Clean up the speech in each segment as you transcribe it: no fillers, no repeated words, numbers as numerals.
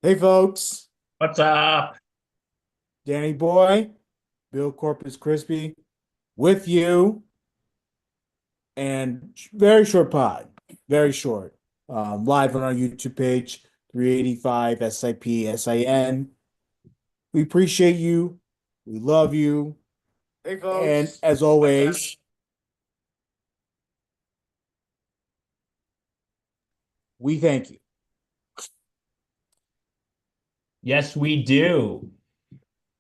Hey folks, What's up? Danny Boy, Bill Corpus Crispy with you, and very short pod, very short. Live on our YouTube page, 385 SIPSIN. We appreciate you, we love you, Hey, and folks. as What's up? always, we thank you. Yes, we do.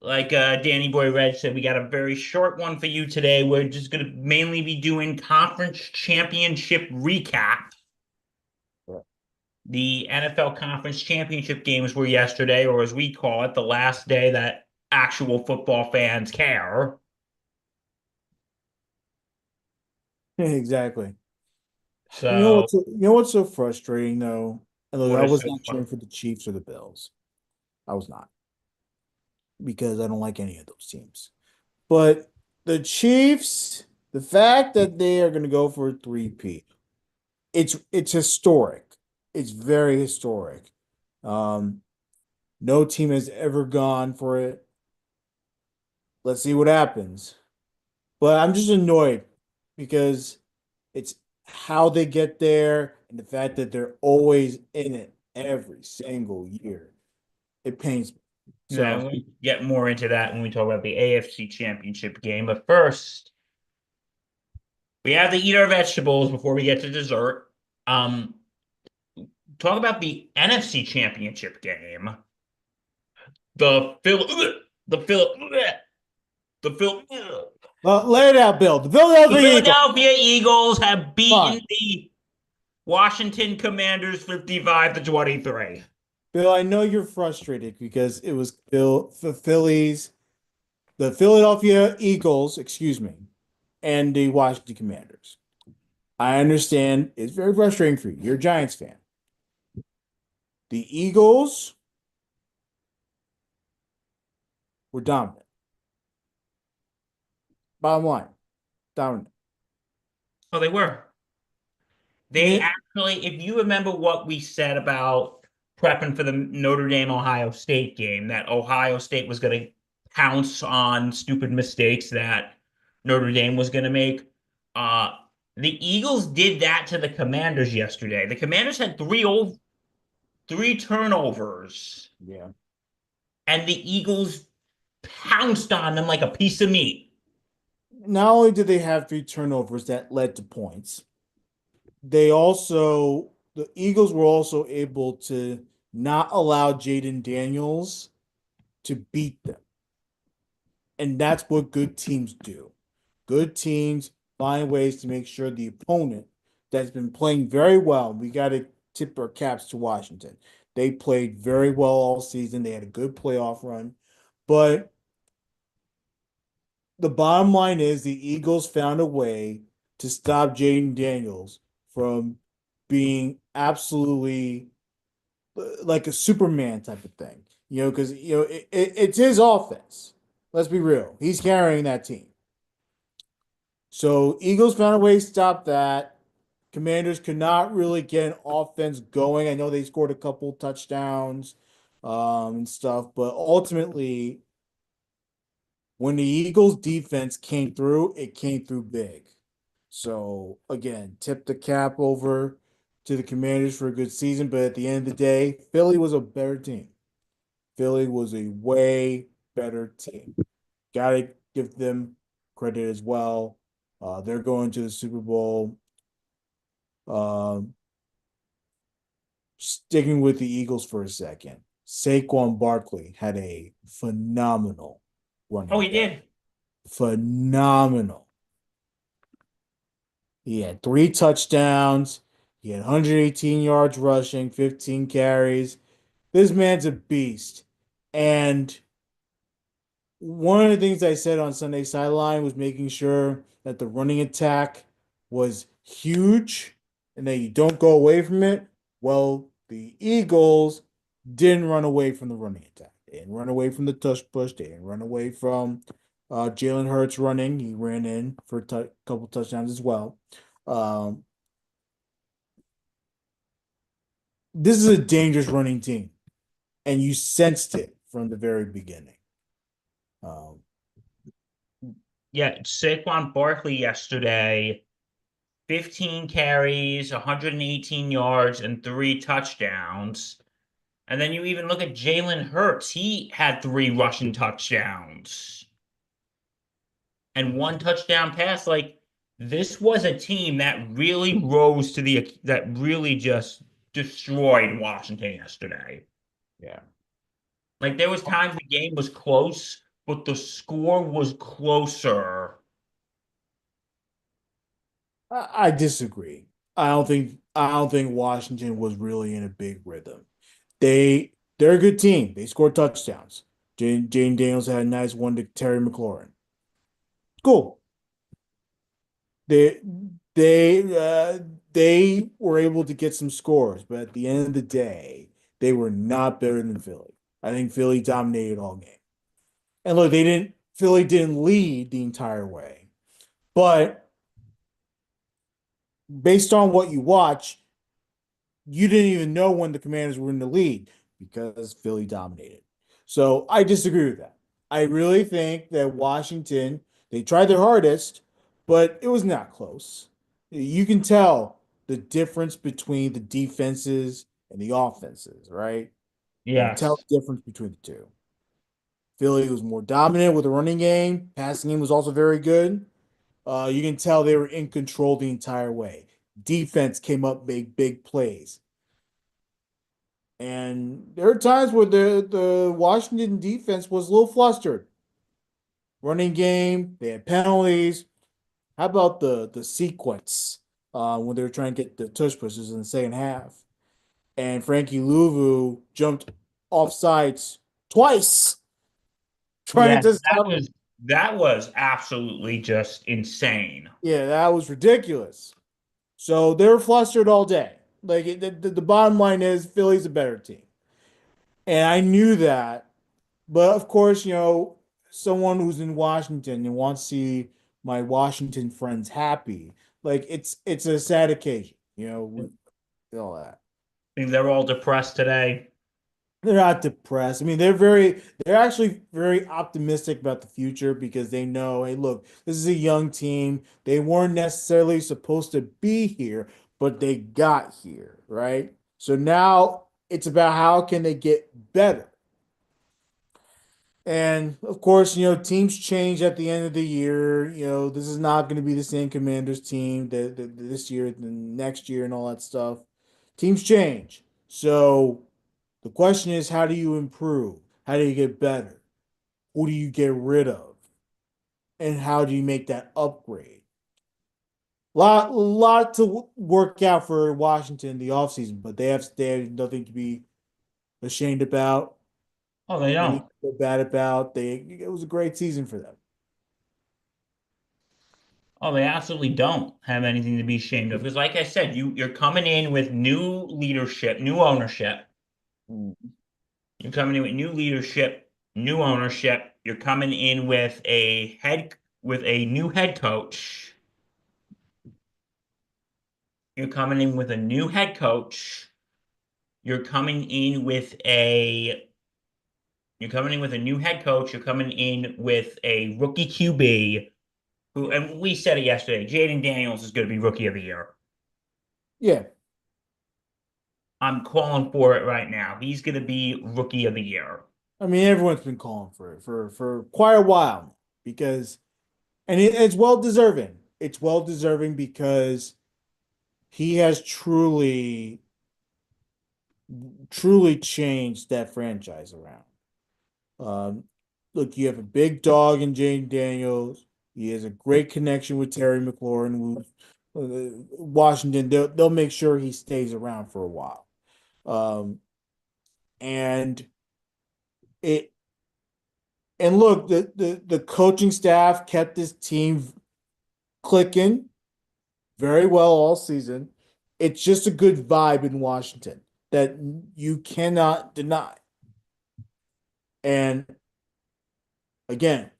Like Danny Boy Red said, we got a very short one for you today. We're just going to mainly be doing conference championship recap. The NFL conference championship games were yesterday, or as we call it, the last day that actual football fans care. Exactly. So, You know what's so frustrating though? And look, what I is was so not fun? cheering for the Chiefs or the Bills. I was not because I don't like any of those teams. But the Chiefs, the fact that they are going to go for a three-peat, it's historic. It's very historic. Um, no team has ever gone for it. Let's see what happens. But I'm just annoyed because it's how they get there and the fact that they're always in it every single year. It pains me. Yeah, So, we'll get more into that when we talk about the AFC championship game. But first, we have to eat our vegetables before we get to dessert. Um, Talk about the NFC Championship game. The Phil, the Phil, the Phil, lay it out, Bill. The the Philadelphia Eagles. Philadelphia Eagles have Come on. beaten the Washington Commanders 55 to 23. Bill, I know you're frustrated because it was the Philadelphia Eagles, excuse me, and the Washington Commanders. I understand it's very frustrating for you. You're a Giants fan. The Eagles were dominant. Bottom line, dominant. Oh, they were. They Yeah, actually, if you remember what we said about prepping for the Notre Dame Ohio State game, that Ohio State was going to pounce on stupid mistakes that Notre Dame was going to make. Uh, the Eagles did that to the Commanders yesterday. The Commanders had three turnovers, yeah. and the Eagles pounced on them like a piece of meat. Not only did they have three turnovers that led to points, the Eagles were also able to not allow Jaden Daniels to beat them. And that's what good teams do. Good teams find ways to make sure the opponent that's been playing very well, we got to tip our caps to Washington. They played very well all season. They had a good playoff run. But the bottom line is the Eagles found a way to stop Jaden Daniels from being absolutely like a Superman type of thing. Because it's his offense. Let's be real. He's carrying that team. So Eagles found a way to stop that. Commanders could not really get an offense going. I know they scored a couple touchdowns and stuff, but ultimately, when the Eagles defense came through, it came through big. So again, tip the cap over to the Commanders for a good season, but at the end of the day, Philly was a better team. Philly was a way better team. Got to give them credit as well. They're going to the Super Bowl. Um, Sticking with the Eagles for a second, Saquon Barkley had a phenomenal Oh, running he day. did. Phenomenal. He had three touchdowns. He had 118 yards rushing, 15 carries. This man's a beast. And one of the things I said on Sunday sideline was making sure that the running attack was huge and that you don't go away from it. Well, the Eagles didn't run away from the running attack. They didn't run away from the tush push. They didn't run away from Jalen Hurts running. He ran in for a couple touchdowns as well. Um, this is a dangerous running team. and you sensed it from the very beginning. Um, Yeah, Saquon Barkley yesterday, 15 carries, 118 yards, and 3 touchdowns. And then you even look at Jalen Hurts. He had 3 rushing touchdowns and 1 touchdown pass. Like, this was a team that really rose to that really just destroyed Washington yesterday. yeah. Like, there was times the game was close, but the score was closer. I disagree. I don't think Washington was really in a big rhythm. They're a good team. They scored touchdowns. Jane Daniels had a nice one to Terry McLaurin. Cool. They they were able to get some scores, but at the end of the day, they were not better than Philly. I think Philly dominated all game. And look, they didn't Philly didn't lead the entire way. But based on what you watch, you didn't even know when the Commanders were in the lead because Philly dominated. So I disagree with that. I really think that Washington, they tried their hardest, but it was not close. You can tell the difference between the defenses and the offenses, right? You can tell Yes. the difference between the two. Philly was more dominant with the running game. Passing game was also very good. You can tell they were in control the entire way. Defense came up big plays. And there are times where the Washington defense was a little flustered. Running game, they had penalties. How about the sequence when they were trying to get the tush pushes in the second half? And Frankie Louvu jumped off sides twice trying Yes, to that stop him. was that was absolutely just insane. Yeah, that was ridiculous. So they were flustered all day. Like the bottom line is Philly's a better team. And I knew that. But of course, someone who's in Washington and wants to see my Washington friends happy, like it's a sad occasion, with all that. I think they're all depressed today. They're not depressed. I mean, they're actually very optimistic about the future because they know, hey, look, this is a young team. They weren't necessarily supposed to be here, but they got here, right? So now it's about how can they get better. And of course, teams change at the end of the year. This is not going to be the same Commanders team that this year, the next year, and all that stuff. Teams change. So the question is, how do you improve? How do you get better? Who do you get rid of? And how do you make that upgrade? Lot to work out for Washington in the offseason, but they have nothing to be ashamed about, Oh, they anything don't. to feel bad about. It was a great season for them. Oh, they absolutely don't have anything to be ashamed of. Because, like I said, you're coming in with new leadership, new ownership. You're coming in with new leadership, new ownership. You're coming in with a new head coach. You're coming in with a new head coach. You're coming in with a You're coming in with a new head coach. You're coming in with a rookie QB who, and we said it yesterday, Jaden Daniels is going to be rookie of the year. Yeah, I'm calling for it right now. He's going to be rookie of the year. I mean, everyone's been calling for it for quite a while because, and it's well deserving. It's well deserving because he has truly changed that franchise around. Um, Look, you have a big dog in Jane Daniels. He has a great connection with Terry McLaurin, who Washington. They'll make sure he stays around for a while. Um, and it and look, the coaching staff kept this team clicking very well all season. It's just a good vibe in Washington that you cannot deny. And again,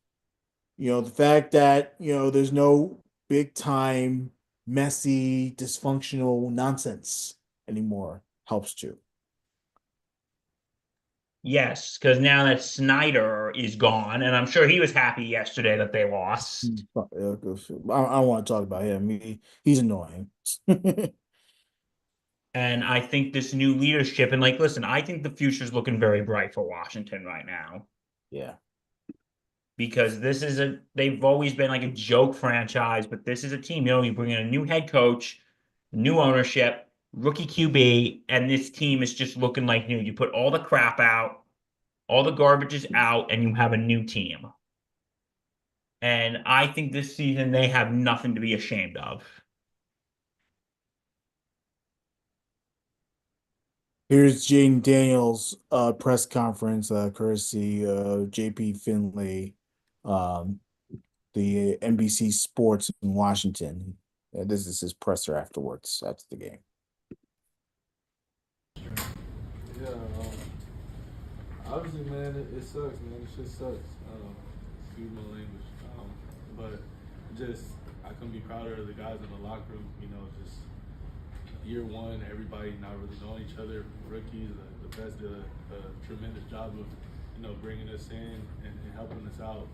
the fact that, there's no big time, messy, dysfunctional nonsense anymore helps too. Yes, because now that Snyder is gone, and I'm sure he was happy yesterday that they lost. I don't want to talk about him. He's annoying. And I think this new leadership, and like, listen, I think the future's looking very bright for Washington right now Yeah. because they've always been like a joke franchise, but this is a team, you bring in a new head coach, new ownership, rookie QB, and this team is just looking like new. You put all the crap out, all the garbage is out, and you have a new team. And I think this season they have nothing to be ashamed of. Here's Jane Daniels' press conference, courtesy JP Finley, um, the NBC Sports in Washington. This is his presser after the game. Yeah, obviously, man, it sucks, man. It just sucks. Excuse my language. But just, I couldn't be prouder of the guys in the locker room. Just year one, everybody not really knowing each other. Rookies, the best did a tremendous job of, bringing us in and helping us out.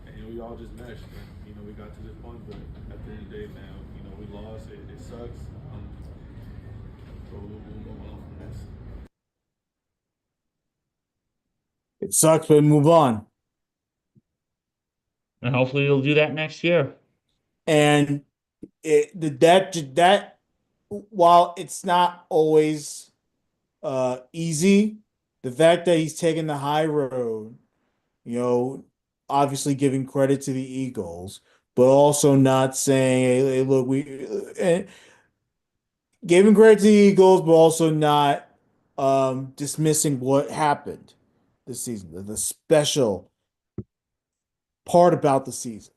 And we all just meshed, and we got to this point. But at the end of the day, man, we lost. It sucks. But we'll move on from this. It sucks, but move on. And hopefully they'll do that next year. And that while it's not always easy, the fact that he's taking the high road, you know, obviously giving credit to the Eagles, but also not saying, hey, look, and giving credit to the Eagles, but also not dismissing what happened this season, the special part about the season.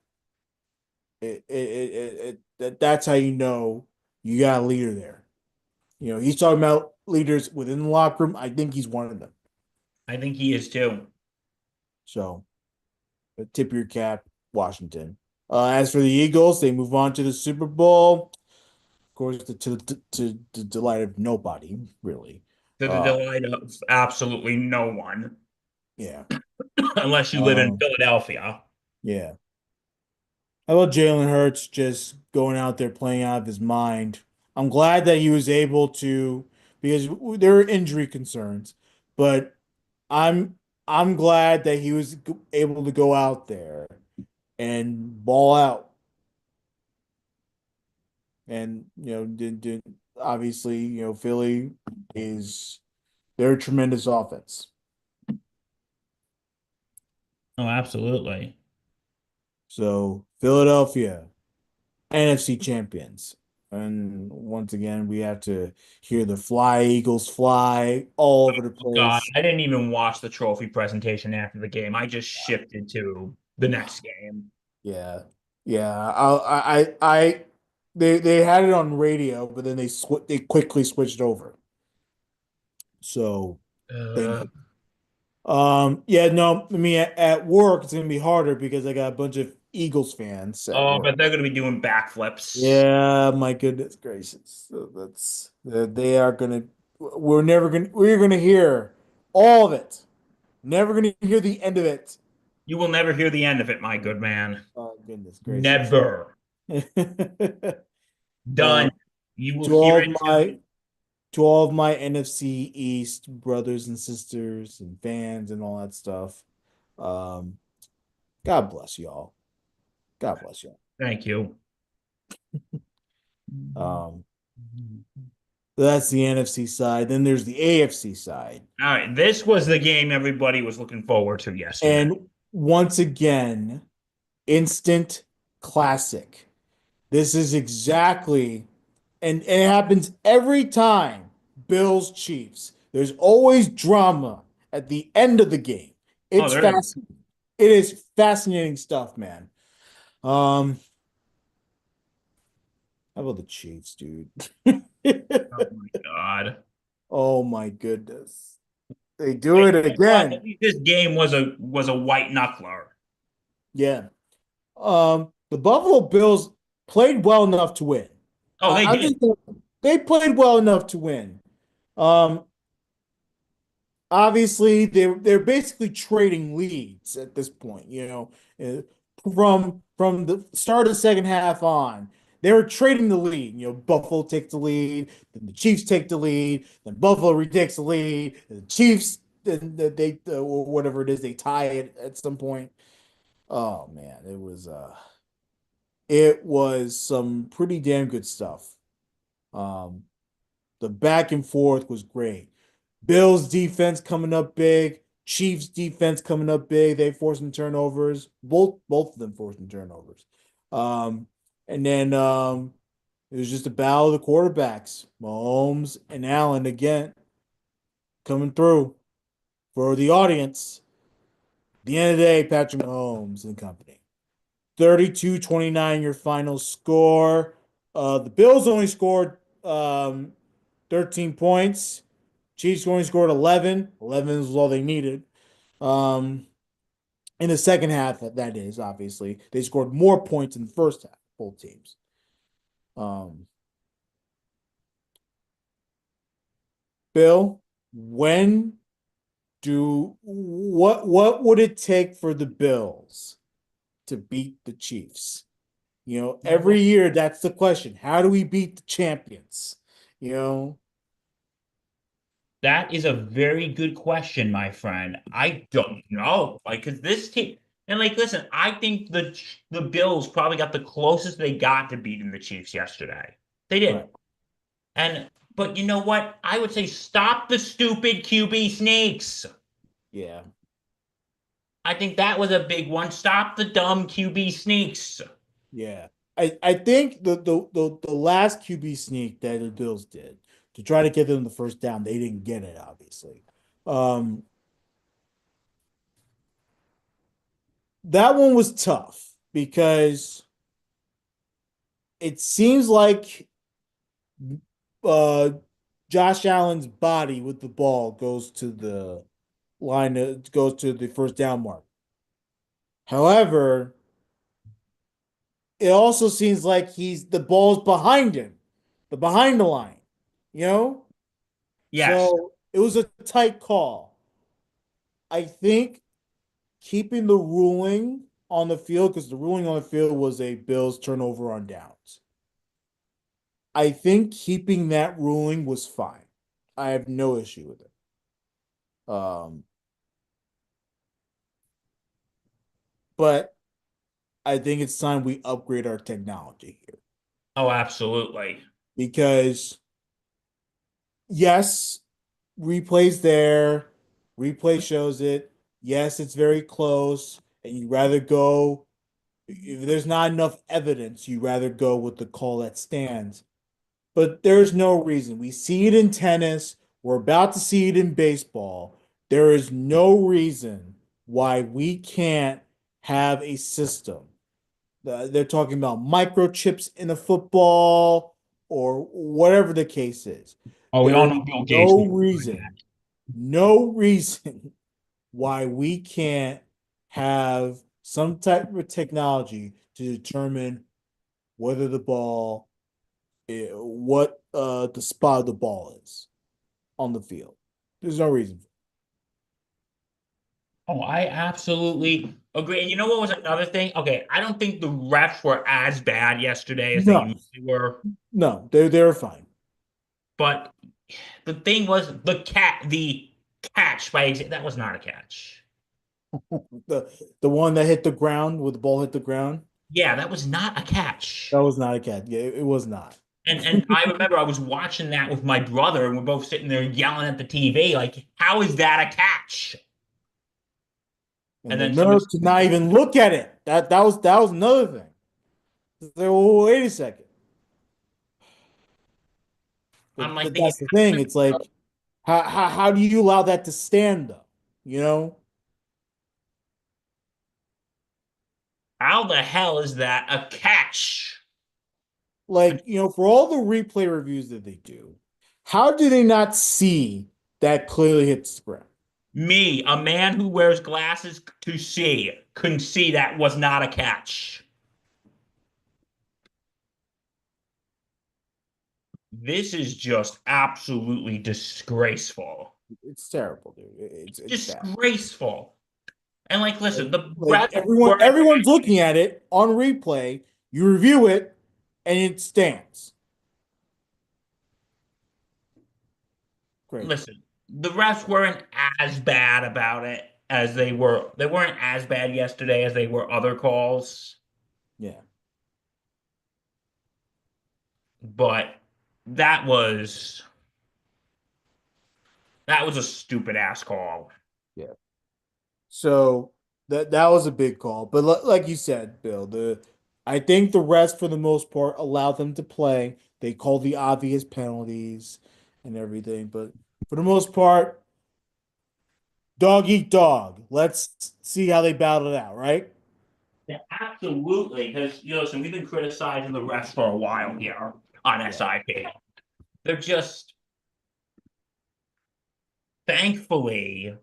That's how you know you got a leader there. He's talking about leaders within the locker room. I think he's one of them. I think he is too. So, tip your cap, Washington. As for the Eagles, they move on to the Super Bowl. Of course, to the delight of nobody, really. To the Uh, delight of absolutely no one, yeah. unless you live in Um, Philadelphia. yeah. How about Jalen Hurts just going out there playing out of his mind? I'm glad that he was able to, because there are injury concerns, but I'm I'm glad that he was able to go out there and ball out. And obviously, Philly is they're a tremendous offense. Oh, absolutely. So Philadelphia, NFC champions. And once again, we have to hear the fly Eagles fly all over the Oh, God, place. I didn't even watch the trophy presentation after the game. I just shifted to the next game. Yeah, yeah. They had it on radio, but then they quickly switched over. So thank Uh, you. Yeah, no, I mean at work it's gonna be harder because I got a bunch of Eagles fans at oh, work. but they're going to be doing backflips. Yeah, my goodness gracious. So they are gonna we're gonna hear all of it. Never gonna hear the end of it. You will never hear the end of it, my good man. Oh goodness gracious. Never. Uh, Done. You will to hear all it of too. my NFC East brothers and sisters and fans and all that stuff. Um, God bless y'all. God bless y'all. Thank you. Um, that's the NFC side. Then there's the AFC side. All right. This was the game everybody was looking forward to yesterday. And once again, instant classic. This is exactly, and it happens every time Bills Chiefs. There's always drama at the end of the game. Oh, It's there is. fascinating. It is fascinating stuff, man. Um, how about the Chiefs, dude? Oh my God. Oh my goodness. They do Hey, it you know what? At again. least this game was a white knuckler. Yeah. The Buffalo Bills played well enough to win. Oh, they I'm did. just they played well enough to win. Um, obviously they're basically trading leads at this point, from the start of the second half on. They were trading the lead. Buffalo takes the lead, then the Chiefs take the lead, then Buffalo retakes the lead, and the Chiefs then they or whatever it is, they tie it at some point. Oh man, it was some pretty damn good stuff. Um, the back and forth was great. Bills defense coming up big. Chiefs defense coming up big. They forcing turnovers. Both of them forcing turnovers. Um, and then it was just a battle of the quarterbacks. Mahomes and Allen again coming through for the audience. At the end of the day, Patrick Mahomes and company. 32-29 your final score. The Bills only scored 13 points. Chiefs only scored 11. 11 is all they needed. Um, in the second half, that is, obviously. They scored more points in the first half, both teams. Um, Bill, what would it take for the Bills to beat the Chiefs? Every year that's the question. How do we beat the champions? You know, That is a very good question, my friend. I don't know. Like, cause this team and like, listen, I think the Bills probably got the closest they got to beating the Chiefs yesterday. They did. right. And but you know what? I would say stop the stupid QB sneaks. Yeah. I think that was a big one. Stop the dumb QB sneaks. Yeah. I think the last QB sneak that the Bills did to try to get them the first down, they didn't get it, obviously. Um, that one was tough because it seems like uh Josh Allen's body with the ball goes to the first down mark. However, it also seems like the ball's behind him, behind the line, you know? Yes. So it was a tight call. I think keeping the ruling on the field, because the ruling on the field was a Bills turnover on downs. I think keeping that ruling was fine. I have no issue with it. Um, but I think it's time we upgrade our technology here Oh, absolutely. because yes, replays there, replay shows it. Yes, it's very close, and you'd rather go if there's not enough evidence, you rather go with the call that stands. But there's no reason. We see it in tennis. We're about to see it in baseball. There is no reason why we can't have a system. They're talking about microchips in a football or whatever the case is. Oh, we There all is know Bill Gates. no reason why we can't have some type of technology to determine whether the ball, what the spot of the ball is on the field. There's no reason. Oh, I absolutely agree. And you know what was another thing? Okay, I don't think the refs were as bad yesterday as they No, usually were. no, they're fine. But the thing was the catch by example, that was not a catch. The one that hit the ground, with the ball hit the ground, Yeah, that was not a catch. that was not a catch. Yeah, it was not. And I remember I was watching that with my brother, and we're both sitting there yelling at the TV, like, how is that a catch? And And the then somebody, nerve to not even look at it. That was another thing. So, wait a second. I'm like But thinking, that's the thing. It's like, how do you allow that to stand though? You know, how the hell is that a catch? for all the replay reviews that they do, how do they not see that clearly hits the ground? Me, a man who wears glasses to see, couldn't see that was not a catch. This is just absolutely disgraceful. It's terrible, dude. It's bad. Disgraceful. And like, listen, the Like refs weren't everyone's looking at it on replay. You review it, and it stands. Crazy. listen, the refs weren't as bad about it as they were. They weren't as bad yesterday as they were other calls, Yeah. but that was that was a stupid ass call. Yeah. So that was a big call, but like you said, Bill, the I think the rest for the most part allowed them to play. They called the obvious penalties and everything, but for the most part, dog eat dog. Let's see how they battle it out, right? Yeah, absolutely, because listen, we've been criticizing the refs for a while here on Yeah. SIP. They're just thankfully,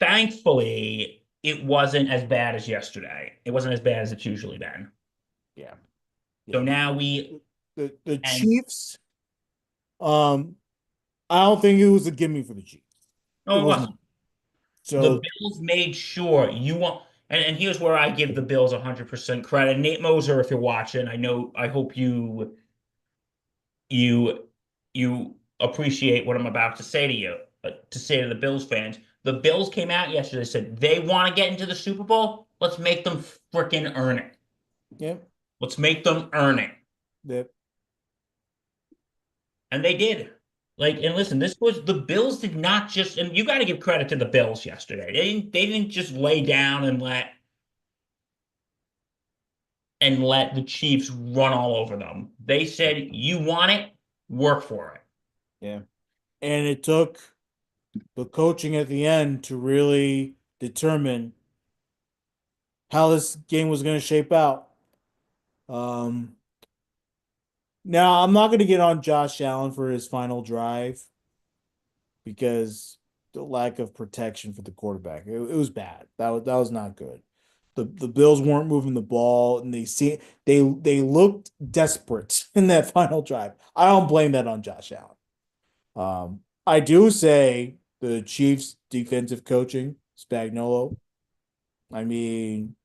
thankfully, it wasn't as bad as yesterday. It wasn't as bad as it's usually been. Yeah. So Yeah. now we The and Chiefs, um, I don't think it was a gimme for the Chiefs. It no, it was not. wasn't. The So Bills made sure you want, and here's where I give the Bills 100% credit. Nate Moser, if you're watching, I hope you you appreciate what I'm about to say to you, to say to the Bills fans. The Bills came out yesterday, said they want to get into the Super Bowl. Let's make them freaking earn it. yeah, Let's make them earn it. that And they did. Like, and listen, this was the Bills did not just, and you got to give credit to the Bills yesterday. They didn't just lay down and let the Chiefs run all over them. They said, "You want it, work for it." yeah. And it took the coaching at the end to really determine how this game was going to shape out. Um, Now I'm not going to get on Josh Allen for his final drive because the lack of protection for the quarterback. It was bad. That was not good. The Bills weren't moving the ball, and they looked desperate in that final drive. I don't blame that on Josh Allen. I do say the Chiefs' defensive coaching, Spagnuolo. I mean,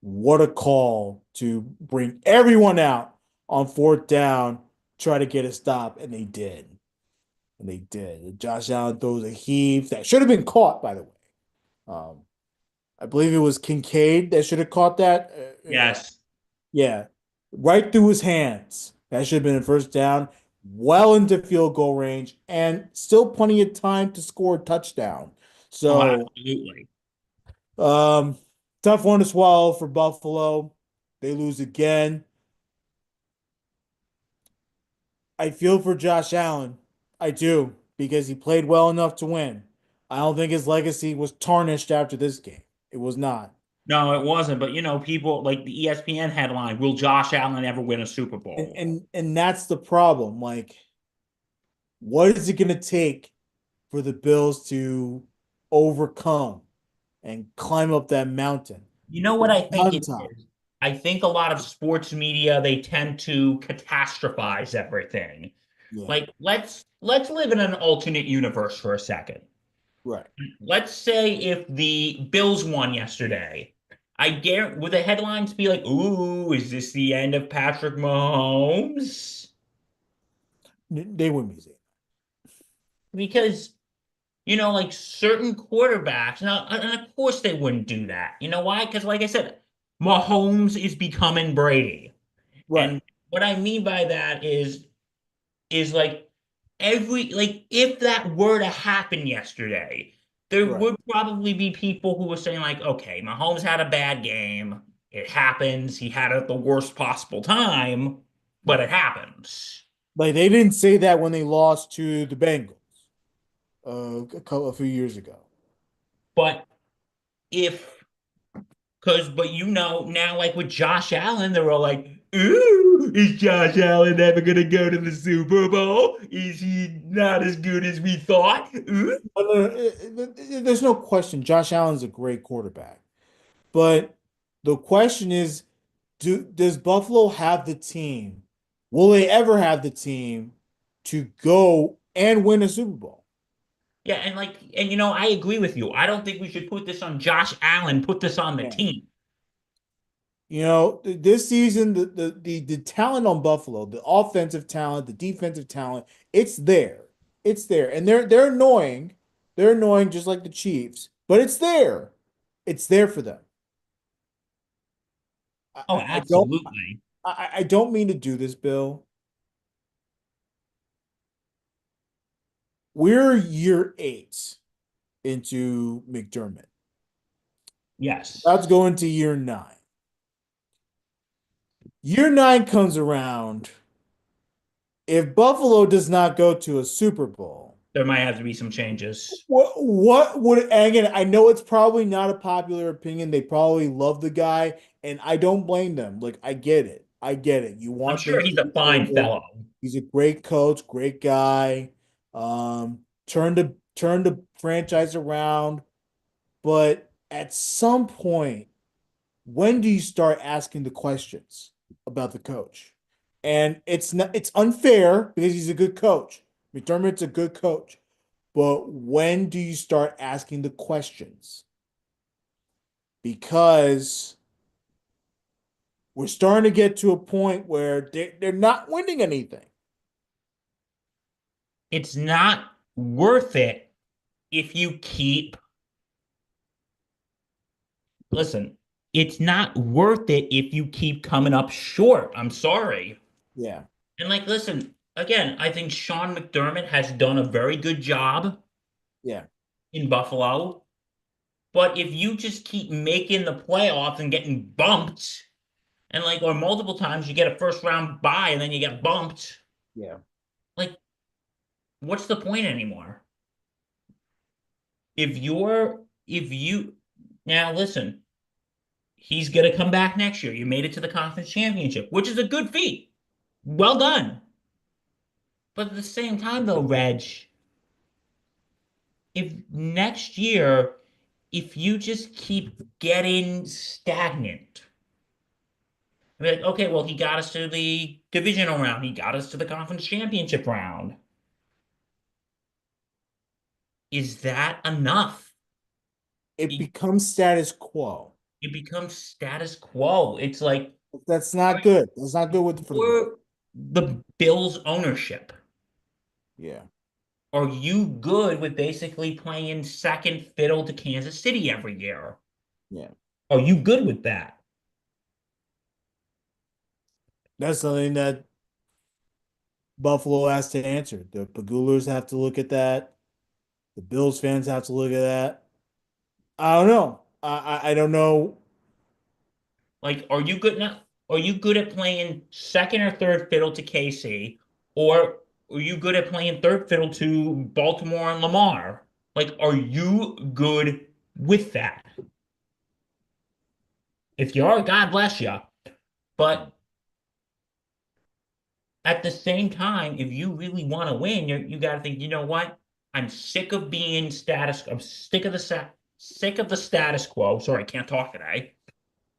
what a call to bring everyone out on fourth down, try to get a stop, and they did. And they did. Josh Allen throws a heave that should have been caught, by the way. Um, I believe it was Kincaid that should have caught that. Yes. Yeah, right through his hands. That should have been a first down, well into field goal range, and still plenty of time to score a touchdown. Oh, So, absolutely. um, tough one to swallow for Buffalo. They lose again. I feel for Josh Allen. I do, because he played well enough to win. I don't think his legacy was tarnished after this game. It was not. No, it wasn't. But people like the ESPN headline: "Will Josh Allen ever win a Super And Bowl?" and and that's the problem. Like, what is it going to take for the Bills to overcome and climb up that mountain? You know what I think it Mountaintop. is? I think a lot of sports media they tend to catastrophize everything. Yeah, Like let's live in an alternate universe for a second. right. Let's say if the Bills won yesterday, I dare would the headlines be like, "Ooh, is this the end of Patrick Mahomes?" They wouldn't be saying Because like certain quarterbacks. Now, and of course they wouldn't do that. You know why? Because like I said, Mahomes is becoming Brady. right, And what I mean by that is like if that were to happen yesterday, there right, would probably be people who were saying like, okay, Mahomes had a bad game. It happens. He had it at the worst possible time, but right. it happens. Like they didn't say that when they lost to the Bengals a few years ago. But if but now like with Josh Allen, they're all like, ooh, is Josh Allen ever gonna go to the Super Bowl? Is he not as good as we thought? Ooh. There's no question. Josh Allen's a great quarterback, but the question is, does Buffalo have the team will they ever have the team to go and win a Super Bowl? Yeah, and I agree with you. I don't think we should put this on Josh Allen, put this on the Yeah. team. This season, the talent on Buffalo, the offensive talent, the defensive talent, it's there. It's there. And they're annoying. They're annoying just like the Chiefs, but it's there. It's there for them. I, Oh, I I don't absolutely. I don't mean to do this, Bill. We're year 8 into McDermott. Yes. About to go into year 9. Year 9 comes around. If Buffalo does not go to a Super Bowl, There might have to be some changes. what would, and again, I know it's probably not a popular opinion. They probably love the guy, and I don't blame them. Like, I get it. I get it. You I'm want sure things he's to a be fine stable. fellow. He's a great coach, great guy. Turn the franchise around. But at some point, when do you start asking the questions about the coach? And it's unfair because he's a good coach. McDermott's a good coach. But when do you start asking the questions? Because we're starting to get to a point where they're not winning anything. It's not worth it if you keep, listen, it's not worth it if you keep coming up short. I'm sorry. Yeah, And listen, again, I think Sean McDermott has done a very good job yeah, in Buffalo. But if you just keep making the playoffs and getting bumped, and or multiple times you get a first round bye and then you get bumped, yeah. like, what's the point anymore? If you now listen, he's gonna come back next year. You made it to the conference championship, which is a good feat. Well done. But at the same time, though, Reg, if next year, if you just keep getting stagnant, I mean, okay, well, he got us to the divisional round. He got us to the conference championship round. Is that enough? It It, becomes status quo. it becomes status quo. It's like That's not good. That's not good for the Bill. for the Bills ownership. Yeah, Are you good with basically playing second fiddle to Kansas City every year? yeah. Are you good with that? That's something that Buffalo has to answer. The Pagulers have to look at that. The Bills fans have to look at that. I don't know. I don't know. Are you good now? Are you good at playing second or third fiddle to KC, or are you good at playing third fiddle to Baltimore and Lamar? Are you good with that? If you are, God bless you. But at the same time, if you really want to win, you got to think, you know what? I'm sick of being status. I'm sick of the status quo. Sorry, I can't talk today.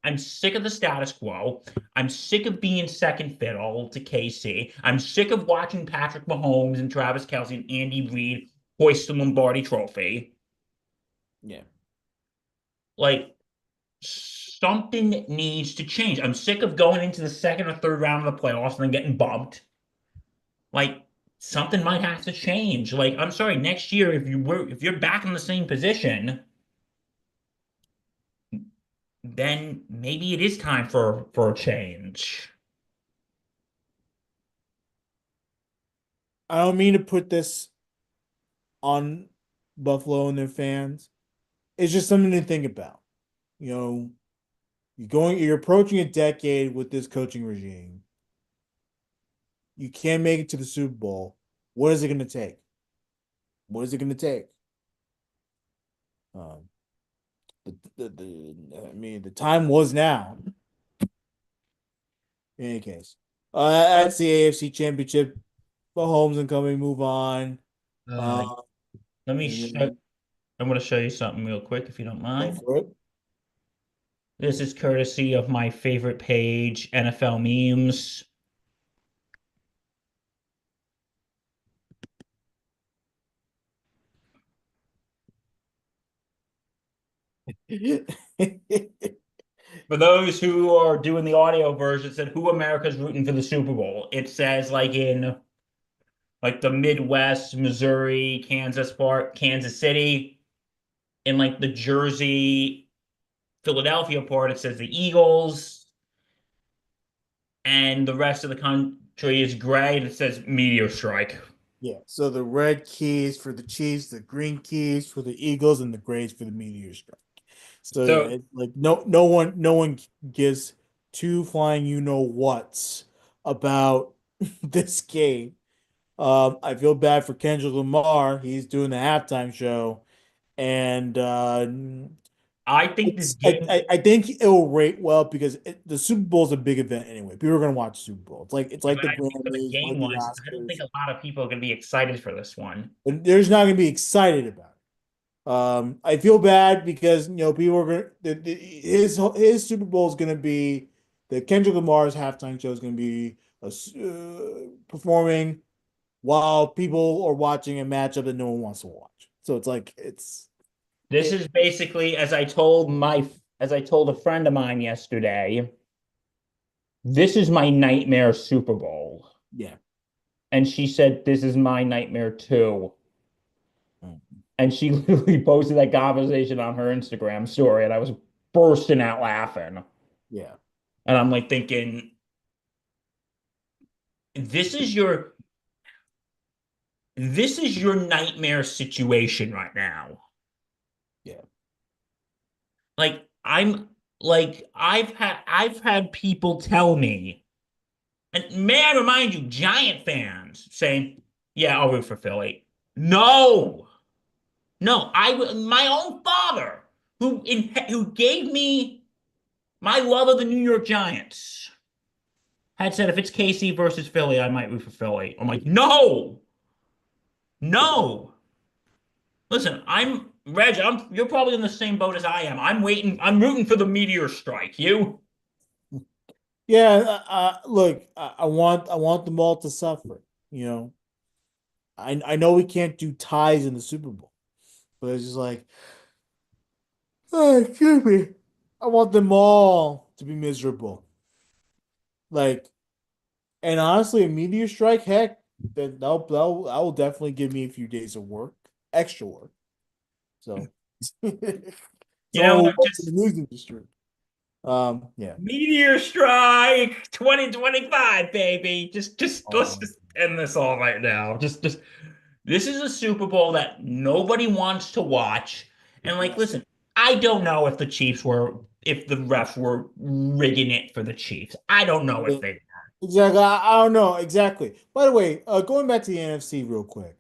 I'm sick of the status quo. I'm sick of being second fiddle to KC. I'm sick of watching Patrick Mahomes and Travis Kelce and Andy Reid hoist the Lombardi Trophy. Yeah. Like something needs to change. I'm sick of going into the second or third round of the playoffs and then getting bumped. Like something might have to change. I'm sorry, next year if you're back in the same position, then maybe it is time for a change. I don't mean to put this on Buffalo and their fans. It's just something to think about. You know, you're approaching a decade with this coaching regime. You can't make it to the Super Bowl. What is it going to take? What is it going to take? Um, I mean, the time was now. In any case, that's the AFC Championship. Mahomes and company move on. Uh, Uh, let me and show. then I'm going to show you something real quick if you don't go mind. for it. This is courtesy of my favorite page, NFL memes. For those who are doing the audio version, it said who America's rooting for the Super Bowl. It says like in like the Midwest, Missouri, Kansas City, in like the Jersey, Philadelphia part, it says the Eagles, and the rest of the country is gray and it says meteor strike. Yeah, so the red keys for the Chiefs, the green keys for the Eagles, and the grays for the Meteor Strike. So yeah, So it's like no one gives two flying you know what's about this game. I feel bad for Kendrick Lamar. He's doing the halftime show, and I think this it's I, game, I I think it'll rate well because the Super Bowl is a big event anyway. People are gonna watch Super Bowl. It's like but the I think for the Grammys, game like the wise, I don't think Oscars. a lot of people are going to be excited for this one. But there's not gonna be excited about it. I feel bad because people are gonna his Super Bowl is gonna be the Kendrick Lamar's halftime show is gonna be performing while people are watching a matchup that no one wants to watch. So it's like This it is basically, as I told a friend of mine yesterday, this is my nightmare Super Bowl. yeah. And she said, this is my nightmare too. And she literally posted that conversation on her Instagram story, and I was bursting out laughing. Yeah. And I'm like thinking, this is your this is your nightmare situation right now. Yeah. Like I've had people tell me, and may I remind you, Giant fans saying, "Yeah, I'll root for Philly." No, no, my own father who gave me my love of the New York Giants had said if it's KC versus Philly, I might root for Philly. I'm like, no, no. Listen, I'm Reg. You're probably in the same boat as I am. I'm waiting. I'm rooting for the meteor strike. You? Yeah, look, I want them all to suffer. You know, I know we can't do ties in the Super Bowl, but it's just like, oh, excuse me, I want them all to be miserable. Like, and honestly, a meteor strike, heck, that will definitely give me a few days of work, extra work. So it's You know all what? up to the Just news industry. Yeah. meteor strike 2025, baby. Just let's Um, just end this all right now. Just this is a Super Bowl that nobody wants to watch. And like, listen, I don't know if the refs were rigging it for the Chiefs. I don't know if yeah, they. exactly. I don't know exactly. By the way, going back to the NFC real quick.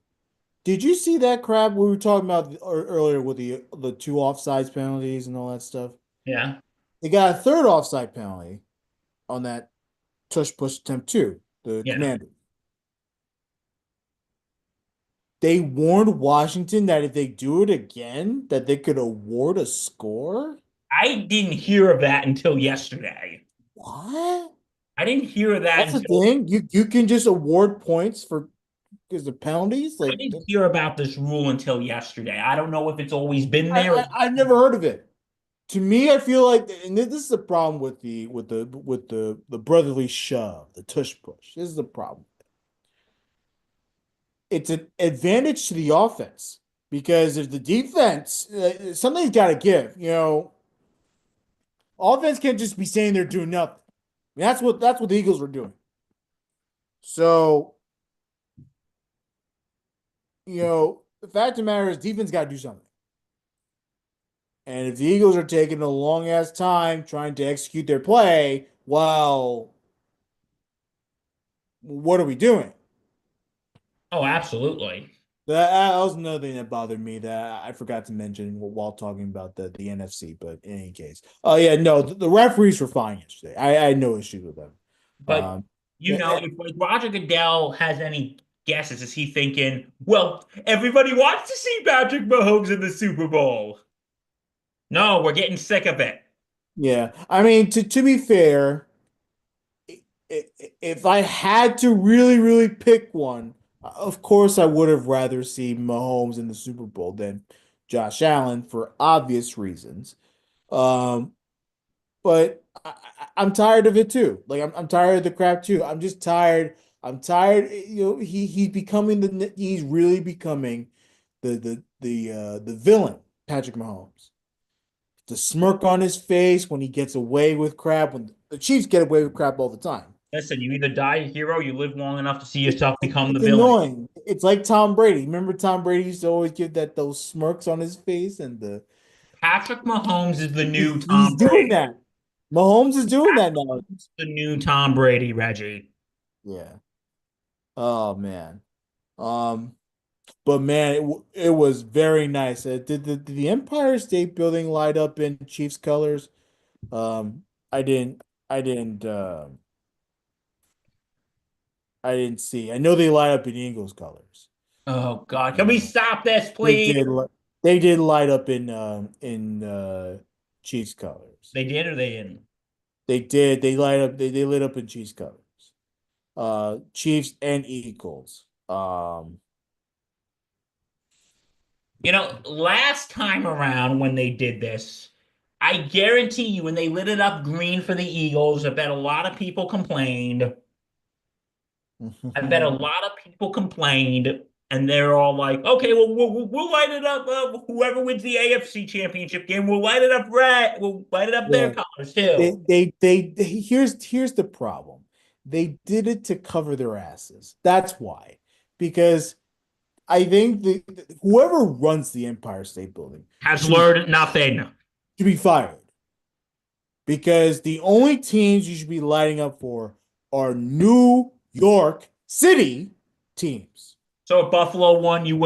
Did you see that crap we were talking about earlier with the two offsides penalties and all that stuff? Yeah, They got a third offside penalty on that tush push attempt too, the yeah. commander. They warned Washington that if they do it again, that they could award a score. I didn't hear of that until yesterday. What? I didn't hear of that That's the until thing. You can just award points for because of penalties. I didn't hear about this rule until yesterday. I don't know if it's always been there. I've never heard of it. To me, I feel like, and this is the problem with the brotherly shove, the tush push. This is the problem. It's an advantage to the offense because if the defense, something's got to give. Offense can't just be saying they're doing nothing. I mean, that's what the Eagles were doing. So the fact of the matter is, defense got to do something. And if the Eagles are taking a long ass time trying to execute their play, well, what are we doing? Oh, absolutely. That was another thing that bothered me that I forgot to mention while talking about the NFC. But in any case, oh yeah, no, the referees were fine yesterday. I had no issues with them. But Um, if like Roger Goodell has any guesses, is he thinking, well, everybody wants to see Patrick Mahomes in the Super Bowl? No, we're getting sick of it. yeah, I mean to be fair, if I had to really pick one, of course I would have rather seen Mahomes in the Super Bowl than Josh Allen for obvious reasons. Um, but I'm tired of it too. Like I'm tired of the crap too. I'm just tired. I'm tired. He's really becoming the villain, Patrick Mahomes. The smirk on his face when he gets away with crap. When the Chiefs get away with crap all the time. Listen, you either die a hero, you live long enough to see yourself become the It's villain. annoying. It's like Tom Brady. Remember Tom Brady used to always give that those smirks on his face and the Patrick Mahomes is the new he's Tom doing Brady. that. Mahomes is doing that now. The new Tom Brady, Reggie. Yeah. Oh man. Um, but man, it was very nice. Did the Empire State Building light up in Chiefs colors? Um, I didn't. I didn't. I didn't see. I know they light up in Eagles colors. Oh God, can we stop this, They please? did. They did light up in Chiefs colors. They did or they didn't? They did. They light up. They lit up in Chiefs colors. Chiefs and Eagles. You know, last time around when they did this, I guarantee you when they lit it up green for the Eagles, I bet a lot of people complained. I bet a lot of people complained, and they're all like, "Okay, well, we'll light it up. Whoever wins the AFC Championship game, we'll light it up red. We'll light it up their Yeah. colors too." Here's the problem. They did it to cover their asses. That's why. Because I think whoever runs the Empire State Building Has should be, learned nothing. should be fired. Because the only teams you should be lighting up for are New York City teams. So if Buffalo won, you No,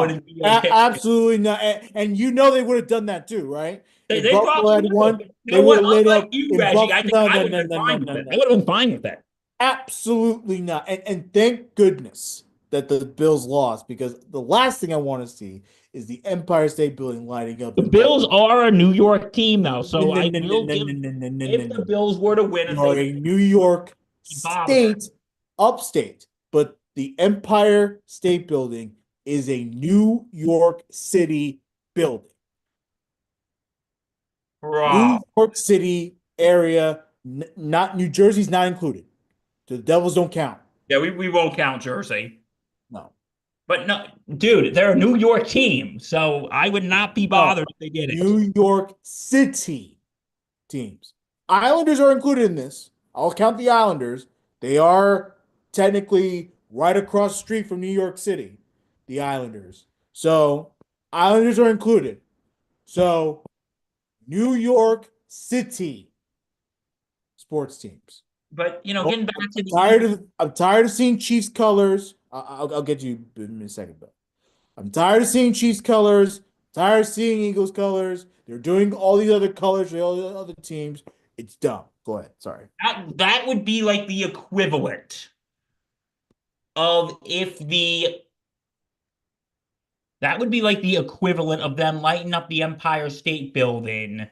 wouldn't be okay. absolutely not. And you know they would have done that too, right? If They Buffalo probably had would. won, You they know would what? have lit Unlike up you, in Reggie, Buffalo. I think No, I no, would no, have been no, no, fine no, with it. no. I would have been fine with it. Absolutely not. And thank goodness that the Bills lost because the last thing I want to see is the Empire State Building lighting up The in Bills Buffalo. are a New York team, though, No, so no, I no, no, will no, give. no, no, no, no, no, If the no. Bills were to win, They if are they a New York bother, State upstate, but the Empire State Building is a New York City building. bro. New York City area, not New Jersey's not included. The Devils don't count. Yeah, we won't count Jersey. No. But no, dude, they're a New York team, so I would not be No. bothered if they did it. New York City teams. Islanders are included in this. I'll count the Islanders. They are technically right across the street from New York City, the Islanders. So, Islanders are included. So, New York City sports teams. But you know, Nope. getting back to I'm the tired Eagles, of I'm tired of seeing Chiefs colors. I'll get you in a second, but I'm tired of seeing Chiefs colors. Tired of seeing Eagles colors. They're doing all these other colors for all the other teams. It's dumb. Go ahead. Sorry. that would be like the equivalent of if the that would be like the equivalent of them lighting up the Empire State Building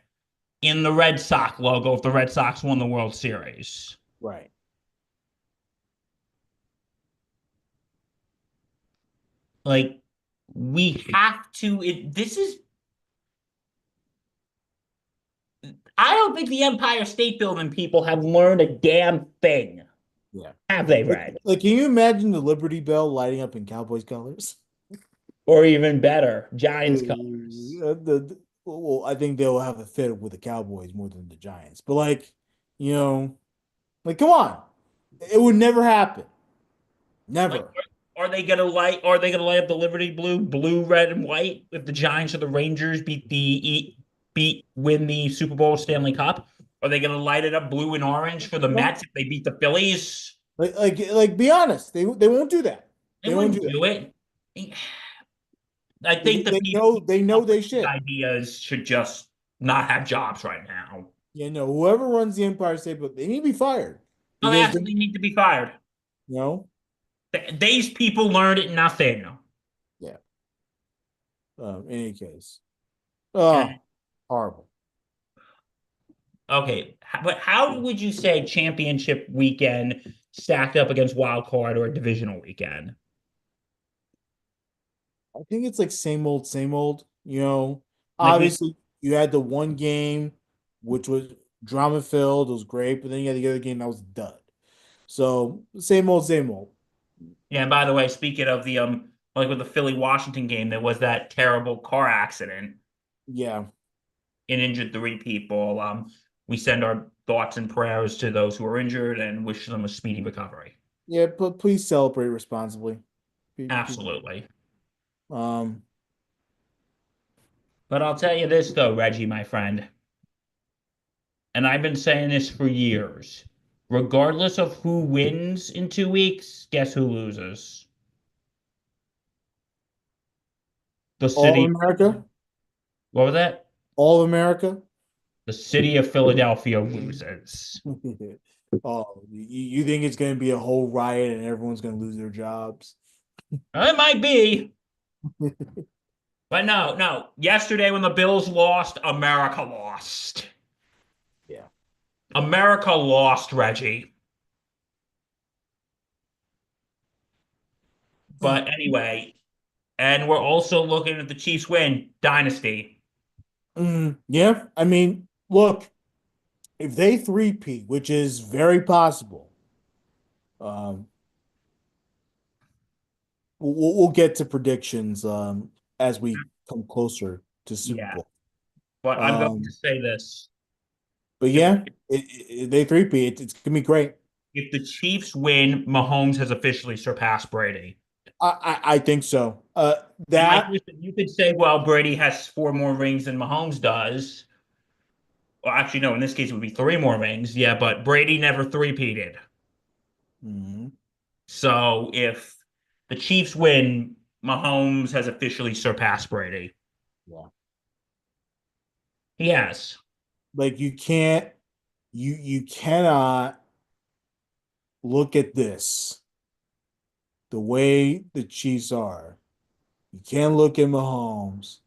in the Red Sox logo if the Red Sox won the World Series. Right. Like we have to. This is. I don't think the Empire State Building people have learned a damn thing. Yeah. Have they, Red? Can you imagine the Liberty Bell lighting up in Cowboys colors? Or even better, Giants colors. Well, I think they'll have a fit with the Cowboys more than the Giants. But you know, come on. It would never happen. Never. Like, are they gonna light? Are they gonna light up the Liberty blue, red, and white if the Giants or the Rangers win the Super Bowl Stanley Cup? Are they gonna light it up blue and orange for the Mets if they beat the Phillies? Be honest. They won't do that. They won't wouldn't do do that. it. I think the They people know they these should. ideas should just not have jobs right now. Yeah, no, whoever runs the Empire State Building, they need to be fired. No, they Because absolutely need to be fired. you know, These people learned nothing. yeah. In any case. Oh, horrible. Okay, but how would you say championship weekend stacked up against wild card or divisional weekend? I think it's like same old, same old. Like we Obviously, you had the one game which was drama filled, it was great, but then you had the other game that was dud. So same old, same old. Yeah, and by the way, speaking of the like with the Philly Washington game, there was that terrible car accident. Yeah. It injured three people. We send our thoughts and prayers to those who are injured and wish them a speedy recovery. Yeah, but please celebrate responsibly. Absolutely. Um, But I'll tell you this though, Reggie, my friend, and I've been saying this for years. Regardless of who wins in 2 weeks, guess who loses? The all city. America, What was that? all America. The city of Philadelphia loses. Oh, you think it's going to be a whole riot and everyone's going to lose their jobs? It might be, but no, no. Yesterday when the Bills lost, America lost. Yeah. America lost, Reggie. But anyway, and we're also looking at the Chiefs win dynasty. Yeah, I mean, look, if they three-peat, which is very possible, um, we'll get to predictions as we come closer to Super Yeah, Bowl. but I'm going to Um, say this: but if yeah, they three-peat, it's gonna be great. if the Chiefs win, Mahomes has officially surpassed Brady. I think so. And like That you could say, well, Brady has four more rings than Mahomes does. Well, actually, no. In this case, it would be three more rings. Yeah, but Brady never three-peated. mhm, So if the Chiefs win, Mahomes has officially surpassed Brady. yeah. He has. Like you cannot look at this the way the Chiefs are. You can't look at Mahomes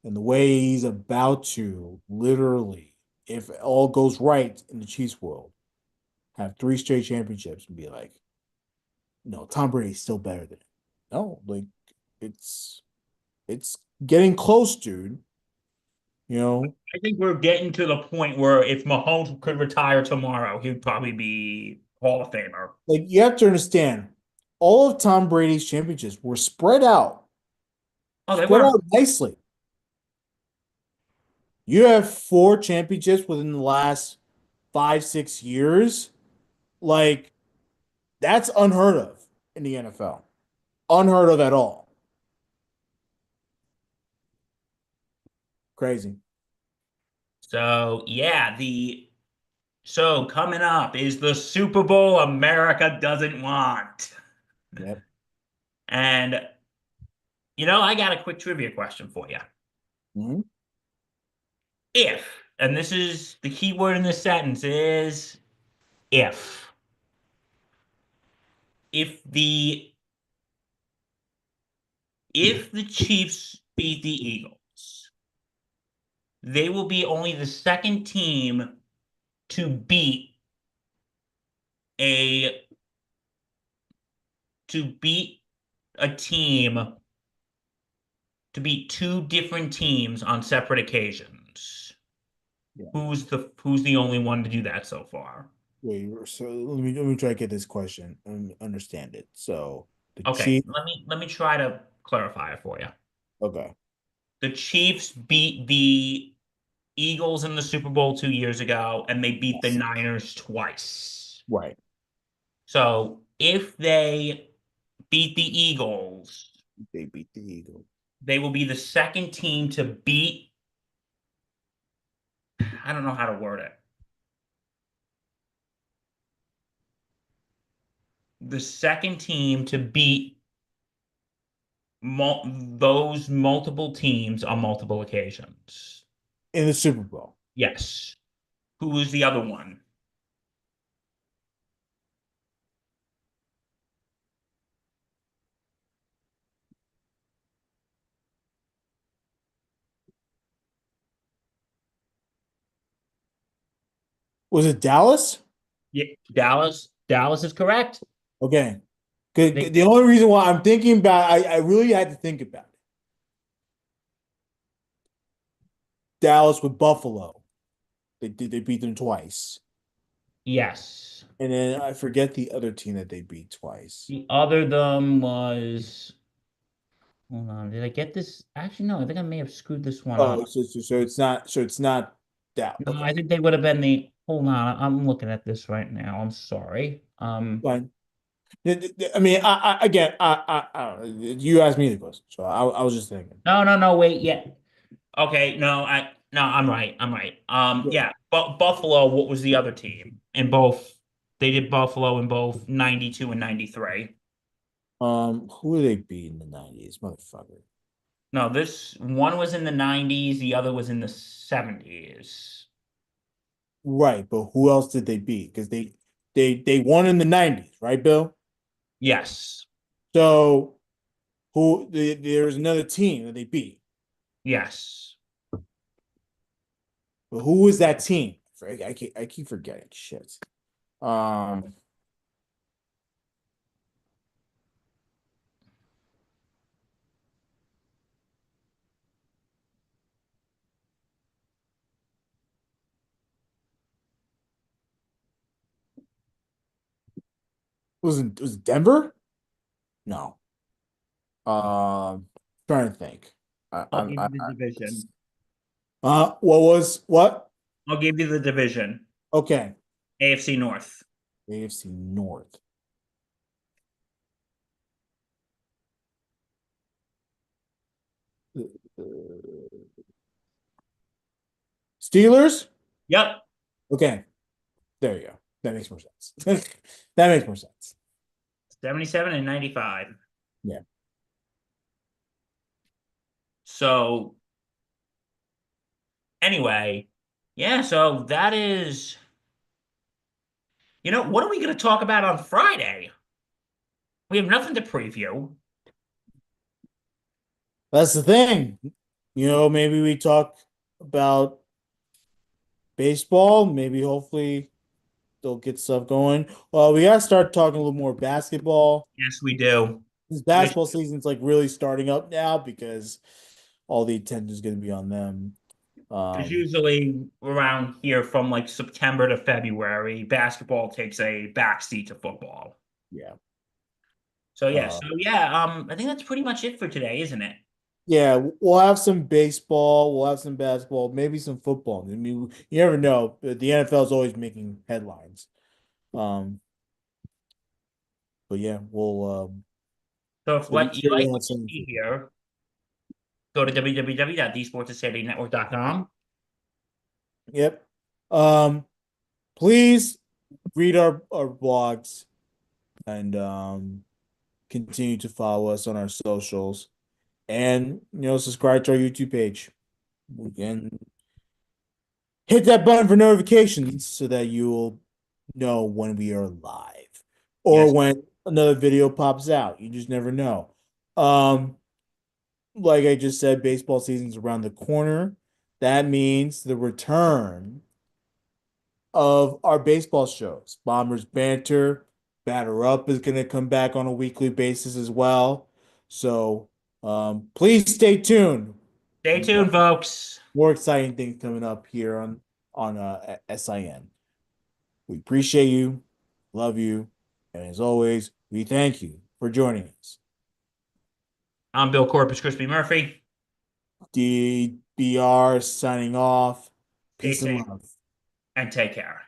and the way he's about to literally, if all goes right in the Chiefs world, have three straight championships and be like, no, Tom Brady's still better than him. No, like it's it's getting close, dude. You know, I think we're getting to the point where if Mahomes could retire tomorrow, he'd probably be Hall of Famer. like you have to understand, all of Tom Brady's championships were Oh, they spread were. out nicely. You have four championships within the last 5, 6 years. Like that's unheard of in the NFL. Unheard of at all. Crazy. So yeah, the so coming up is the Super Bowl America doesn't want. Yep. And I got a quick trivia question for you. Mhm. And this is the key word in this sentence is if. If the if the Chiefs beat the Eagles, they will be only the second team to a beat a team to beat two different teams on separate occasions. Yeah. Who's the only one to do that so far? Wait, so let me try to get this question and understand it. So the Okay, Chief, let me try to clarify it for you. okay, The Chiefs beat the Eagles in the Super Bowl 2 years ago, and they beat the yes, Niners twice. right. So if they beat the Eagles, They beat the Eagles. they will be the second team to beat. I don't know how to word it. The second team to beat those multiple teams on multiple occasions. In the Super Bowl. Yes. Who was the other one? Was it Dallas? Yeah, Dallas. Dallas is correct. Okay. Good. They The only reason why I'm thinking about I really had to think about it. Dallas with Buffalo. They beat them twice. Yes. And then I forget the other team that they beat twice. The other them was. Hold on. Did I get this? Actually, no. I think I may have screwed this one up. Oh, so it's not that. No, Okay. I think they would have been the. Hold on. I'm looking at this right now. I'm sorry. Fine. I mean, again, you asked me the question, so I was just thinking. No, no, no. Wait. Yeah. Okay. No. I'm right. I'm right. Yeah. Yeah. But Buffalo. What was the other team? In both. They did Buffalo in both 92 and 93. Who did they beat in the 90s, motherfucker? No, this one was in the 90s. The other was in the 70s. Right, but who else did they beat? Because they won in the 90s, right, Bill? Yes. So there's another team that they beat. Yes. But who was that team? I keep forgetting shit. Um, was it Denver? No. Trying to think. I'll give you the division. What? I'll give you the division. Okay. AFC North. AFC North. Steelers? Yep. Okay. There you go. That makes more sense. That makes more sense. 77 and 95. Yeah. So anyway, yeah, so that is, what are we going to talk about on Friday? We have nothing to preview. That's the thing. Maybe we talk about baseball. Maybe hopefully they'll get stuff going. Well, we gotta start talking a little more basketball. Yes, we do. This Which basketball season's like really starting up now because all the attention is gonna be on them. is Um, usually around here from like September to February. Basketball takes a backseat to football. yeah. So yeah, Uh, so yeah, I think that's pretty much it for today, isn't it? yeah, we'll have some baseball, we'll have some basketball, maybe some football. I mean, you never know. The NFL is always making headlines. Um, but yeah, So if we'll be what you sure like to what have you some. see here, go to www.thesportssaturdayNetwork.com. Yep. Um, please read our blogs and continue to follow us on our socials and subscribe to our YouTube page and hit that button for notifications so that you will know when we are live or Yes, when another video pops out. You just never know. Um, like I just said, baseball season's around the corner. That means the return of our baseball shows. Bombers Banter, Batter Up is going to come back on a weekly basis as well. So please stay tuned. stay tuned, folks. More exciting things coming up here on SIN. We appreciate you, love you, and as always, we thank you for joining us. I'm Bill Corpus Crispy Murphy. DBR signing off. Stay Peace and safe love. and take care.